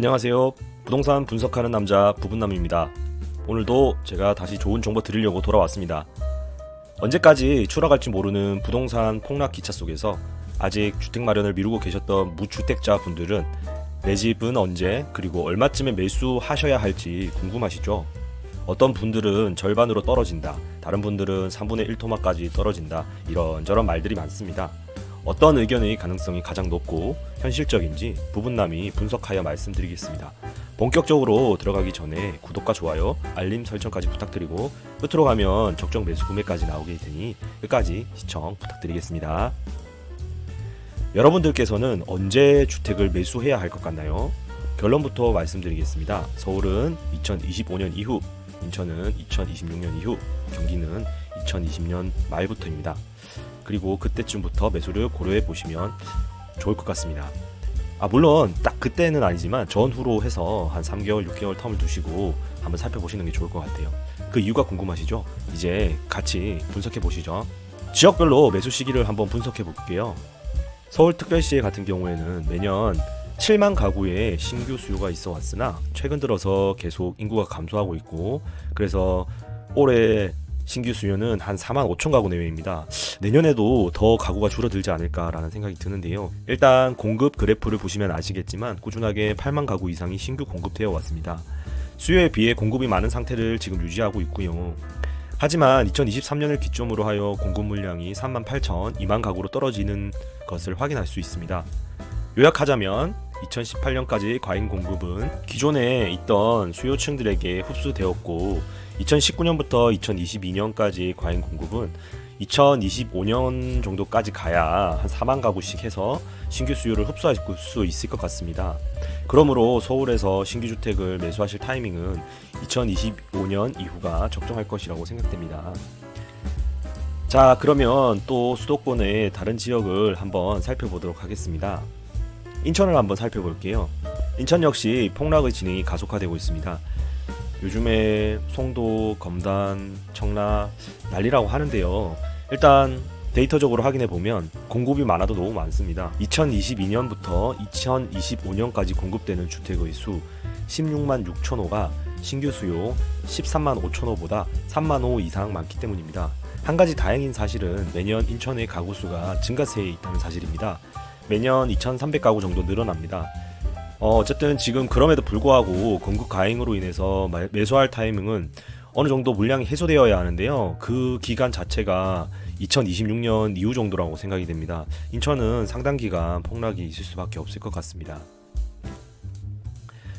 안녕하세요. 부동산 분석하는 남자 부분남입니다. 오늘도 제가 다시 좋은 정보 드리려고 돌아왔습니다. 언제까지 추락할지 모르는 부동산 폭락 기차 속에서 아직 주택 마련을 미루고 계셨던 무주택자 분들은 내 집은 언제 그리고 얼마쯤에 매수하셔야 할지 궁금하시죠? 어떤 분들은 절반으로 떨어진다, 다른 분들은 3분의 1 토막까지 떨어진다, 이런저런 말들이 많습니다. 어떤 의견의 가능성이 가장 높고 현실적인지 부분남이 분석하여 말씀드리겠습니다. 본격적으로 들어가기 전에 구독과 좋아요, 알림 설정까지 부탁드리고 끝으로 가면 적정 매수 구매까지 나오게 되니 끝까지 시청 부탁드리겠습니다. 여러분들께서는 언제 주택을 매수해야 할 것 같나요? 결론부터 말씀드리겠습니다. 서울은 2025년 이후, 인천은 2026년 이후, 경기는 2020년 말부터입니다. 그리고 그때쯤부터 매수를 고려해 보시면 좋을 것 같습니다. 물론 딱 그때는 아니지만 전후로 해서 한 3개월, 6개월 텀을 두시고 한번 살펴보시는 게 좋을 것 같아요. 그 이유가 궁금하시죠? 이제 같이 분석해 보시죠. 지역별로 매수 시기를 한번 분석해 볼게요. 서울특별시 같은 경우에는 매년 7만 가구의 신규 수요가 있어 왔으나 최근 들어서 계속 인구가 감소하고 있고, 그래서 올해 신규 수요는 한 4만 5천 가구 내외입니다. 내년에도 더 가구가 줄어들지 않을까라는 생각이 드는데요. 일단 공급 그래프를 보시면 아시겠지만 꾸준하게 8만 가구 이상이 신규 공급되어 왔습니다. 수요에 비해 공급이 많은 상태를 지금 유지하고 있고요. 하지만 2023년을 기점으로 하여 공급 물량이 3만 8천, 2만 가구로 떨어지는 것을 확인할 수 있습니다. 요약하자면 2018년까지 과잉 공급은 기존에 있던 수요층들에게 흡수되었고, 2019년부터 2022년까지 과잉 공급은 2025년 정도까지 가야 한 4만 가구씩 해서 신규 수요를 흡수할 수 있을 것 같습니다. 그러므로 서울에서 신규 주택을 매수하실 타이밍은 2025년 이후가 적정할 것이라고 생각됩니다. 자, 그러면 또 수도권의 다른 지역을 한번 살펴보도록 하겠습니다. 인천을 한번 살펴볼게요. 인천 역시 폭락의 진행이 가속화되고 있습니다. 요즘에 송도, 검단, 청라 난리라고 하는데요. 일단 데이터적으로 확인해 보면 공급이 많아도 너무 많습니다. 2022년부터 2025년까지 공급되는 주택의 수 16만 6천 호가 신규 수요 13만 5천 호보다 3만 호 이상 많기 때문입니다. 한 가지 다행인 사실은 매년 인천의 가구 수가 증가세에 있다는 사실입니다. 매년 2,300가구 정도 늘어납니다. 어쨌든 지금 그럼에도 불구하고 공급 과잉으로 인해서 매수할 타이밍은 어느 정도 물량이 해소되어야 하는데요. 그 기간 자체가 2026년 이후 정도라고 생각이 됩니다. 인천은 상당 기간 폭락이 있을 수밖에 없을 것 같습니다.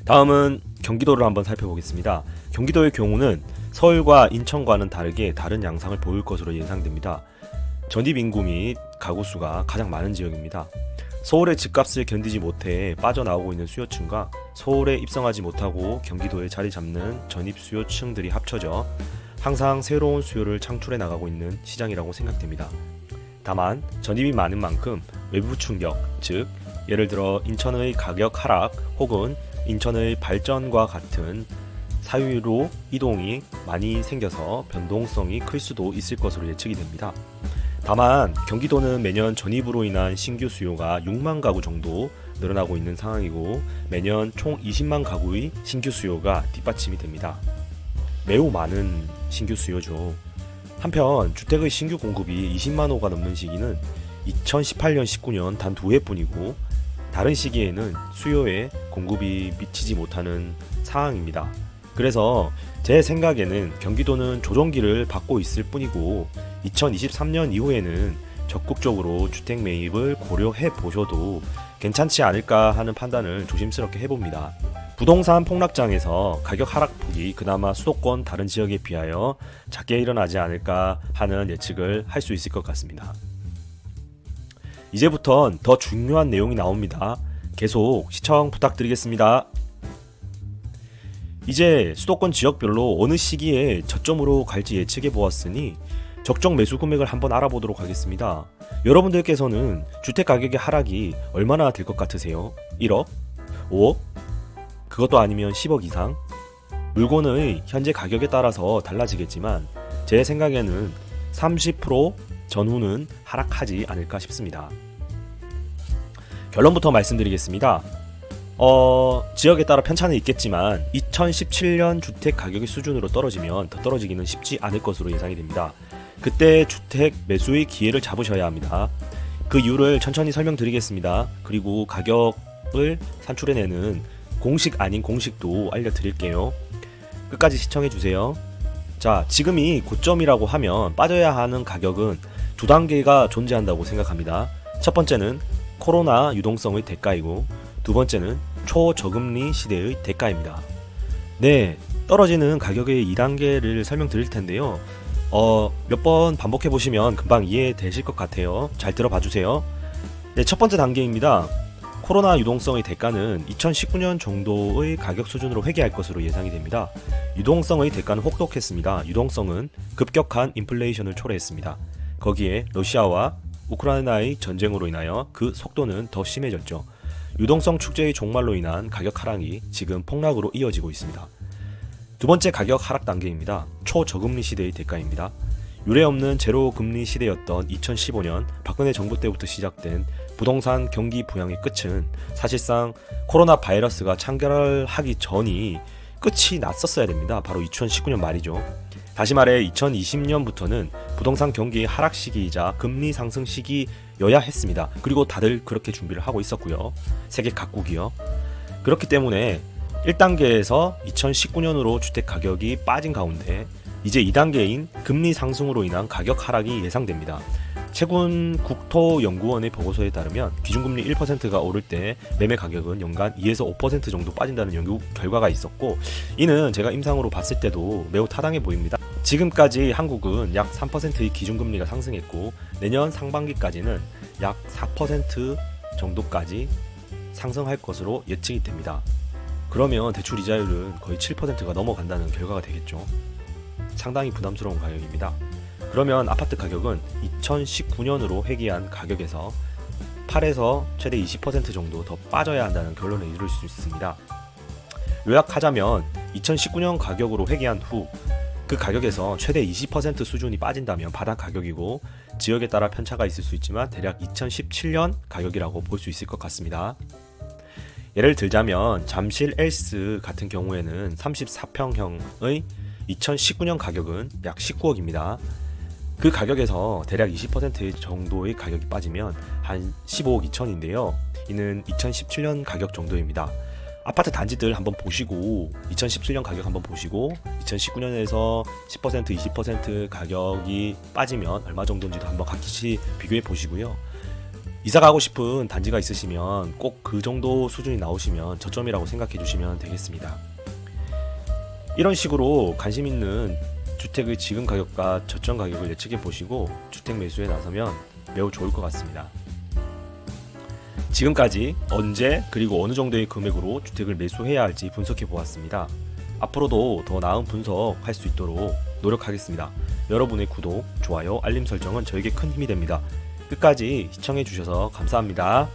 다음은 경기도를 한번 살펴보겠습니다. 경기도의 경우는 서울과 인천과는 다르게 다른 양상을 보일 것으로 예상됩니다. 전입 인구 및 가구 수가 가장 많은 지역입니다. 서울의 집값을 견디지 못해 빠져나오고 있는 수요층과 서울에 입성하지 못하고 경기도에 자리 잡는 전입 수요층들이 합쳐져 항상 새로운 수요를 창출해 나가고 있는 시장이라고 생각됩니다. 다만 전입이 많은 만큼 외부 충격, 즉 예를 들어 인천의 가격 하락 혹은 인천의 발전과 같은 사유로 이동이 많이 생겨서 변동성이 클 수도 있을 것으로 예측이 됩니다. 다만 경기도는 매년 전입으로 인한 신규 수요가 6만 가구 정도 늘어나고 있는 상황이고, 매년 총 20만 가구의 신규 수요가 뒷받침이 됩니다. 매우 많은 신규 수요죠. 한편 주택의 신규 공급이 20만 호가 넘는 시기는 2018년, 19년 단 2해뿐이고 다른 시기에는 수요에 공급이 미치지 못하는 상황입니다. 그래서 제 생각에는 경기도는 조정기를 받고 있을 뿐이고 2023년 이후에는 적극적으로 주택 매입을 고려해 보셔도 괜찮지 않을까 하는 판단을 조심스럽게 해봅니다. 부동산 폭락장에서 가격 하락폭이 그나마 수도권 다른 지역에 비하여 작게 일어나지 않을까 하는 예측을 할 수 있을 것 같습니다. 이제부턴 더 중요한 내용이 나옵니다. 계속 시청 부탁드리겠습니다. 이제 수도권 지역별로 어느 시기에 저점으로 갈지 예측해 보았으니 적정 매수 금액을 한번 알아보도록 하겠습니다. 여러분들께서는 주택 가격의 하락이 얼마나 될 것 같으세요? 1억? 5억? 그것도 아니면 10억 이상? 물건의 현재 가격에 따라서 달라지겠지만 제 생각에는 30% 전후는 하락하지 않을까 싶습니다. 결론부터 말씀드리겠습니다. 지역에 따라 편차는 있겠지만 2017년 주택 가격의 수준으로 떨어지면 더 떨어지기는 쉽지 않을 것으로 예상이 됩니다. 그때 주택 매수의 기회를 잡으셔야 합니다. 그 이유를 천천히 설명드리겠습니다. 그리고 가격을 산출해내는 공식 아닌 공식도 알려드릴게요. 끝까지 시청해주세요. 자, 지금이 고점이라고 하면 빠져야 하는 가격은 두 단계가 존재한다고 생각합니다. 첫 번째는 코로나 유동성의 대가이고, 두 번째는 초저금리 시대의 대가입니다. 네, 떨어지는 가격의 2단계를 설명드릴 텐데요. 몇 번 반복해 보시면 금방 이해되실 것 같아요. 잘 들어봐 주세요. 네, 첫 번째 단계입니다. 코로나 유동성의 대가는 2019년 정도의 가격 수준으로 회귀할 것으로 예상이 됩니다. 유동성의 대가는 혹독했습니다. 유동성은 급격한 인플레이션을 초래했습니다. 거기에 러시아와 우크라이나의 전쟁으로 인하여 그 속도는 더 심해졌죠. 유동성 축제의 종말로 인한 가격 하락이 지금 폭락으로 이어지고 있습니다. 두 번째 가격 하락 단계입니다. 초저금리 시대의 대가입니다. 유례없는 제로 금리 시대였던 2015년 박근혜 정부 때부터 시작된 부동산 경기 부양의 끝은 사실상 코로나 바이러스가 창궐하기 전이 끝이 났었어야 됩니다. 바로 2019년 말이죠. 다시 말해 2020년부터는 부동산 경기의 하락 시기이자 금리 상승 시기여야 했습니다. 그리고 다들 그렇게 준비를 하고 있었고요. 세계 각국이요. 그렇기 때문에 1단계에서 2019년으로 주택 가격이 빠진 가운데 이제 2단계인 금리 상승으로 인한 가격 하락이 예상됩니다. 최근 국토연구원의 보고서에 따르면 기준금리 1%가 오를 때 매매 가격은 연간 2에서 5% 정도 빠진다는 연구 결과가 있었고, 이는 제가 임상으로 봤을 때도 매우 타당해 보입니다. 지금까지 한국은 약 3%의 기준금리가 상승했고, 내년 상반기까지는 약 4% 정도까지 상승할 것으로 예측이 됩니다. 그러면 대출 이자율은 거의 7%가 넘어간다는 결과가 되겠죠. 상당히 부담스러운 가격입니다. 그러면 아파트 가격은 2019년으로 회귀한 가격에서 8에서 최대 20% 정도 더 빠져야 한다는 결론에 이를 수 있습니다. 요약하자면 2019년 가격으로 회귀한 후 그 가격에서 최대 20% 수준이 빠진다면 바닥 가격이고, 지역에 따라 편차가 있을 수 있지만 대략 2017년 가격이라고 볼 수 있을 것 같습니다. 예를 들자면 잠실 엘스 같은 경우에는 34평형의 2019년 가격은 약 19억입니다. 그 가격에서 대략 20% 정도의 가격이 빠지면 한 15억 2천인데요. 이는 2017년 가격 정도입니다. 아파트 단지들 한번 보시고 2017년 가격 한번 보시고 2019년에서 10% 20% 가격이 빠지면 얼마 정도인지도 한번 같이 비교해 보시고요. 이사 가고 싶은 단지가 있으시면 꼭 그 정도 수준이 나오시면 저점이라고 생각해 주시면 되겠습니다. 이런 식으로 관심 있는 주택의 지금 가격과 저점 가격을 예측해 보시고 주택 매수에 나서면 매우 좋을 것 같습니다. 지금까지 언제 그리고 어느 정도의 금액으로 주택을 매수해야 할지 분석해 보았습니다. 앞으로도 더 나은 분석할 수 있도록 노력하겠습니다. 여러분의 구독, 좋아요, 알림 설정은 저에게 큰 힘이 됩니다. 끝까지 시청해 주셔서 감사합니다.